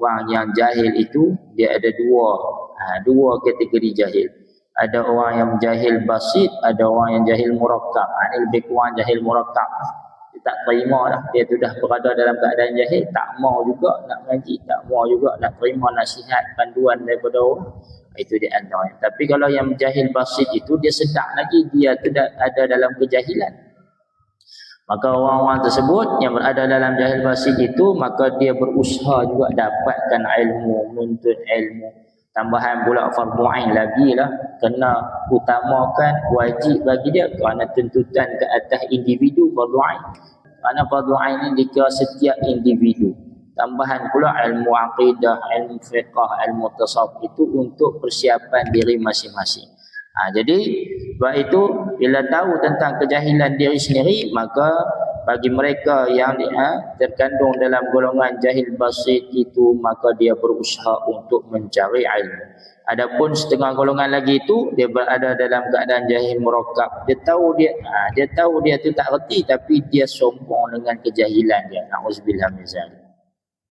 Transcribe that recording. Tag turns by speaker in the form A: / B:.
A: orang yang jahil itu dia ada dua kategori jahil. Ada orang yang jahil basit, ada orang yang jahil murakkab. Ini lebih kurang jahil murakkab. Dia tak terima dah, dia sudah berada dalam keadaan jahil, tak mau juga nak mengaji, tak mau juga nak terima nasihat panduan daripada orang. Itu di antaranya. Tapi kalau yang jahil basit itu dia sedar lagi dia tidak ada dalam kejahilan. Maka orang-orang tersebut yang berada dalam jahil basit itu, maka dia berusaha juga dapatkan ilmu, menuntut ilmu. Tambahan pula fardu ain lagi lah, kena utamakan wajib bagi dia kerana tuntutan ke atas individu fardu ain. Kerana fardu ain ini dikira setiap individu. Tambahan pula ilmu aqidah, ilmu fiqh, ilmu tasawuf itu untuk persiapan diri masing-masing. Jadi sebab itu bila tahu tentang kejahilan diri sendiri, maka bagi mereka yang terkandung dalam golongan jahil basit itu, maka dia berusaha untuk mencari ilmu. Adapun setengah golongan lagi itu dia berada dalam keadaan jahil murakkab. Dia tahu dia tu tak reti, tapi dia sombong dengan kejahilan dia. Nauzubillah min zalik.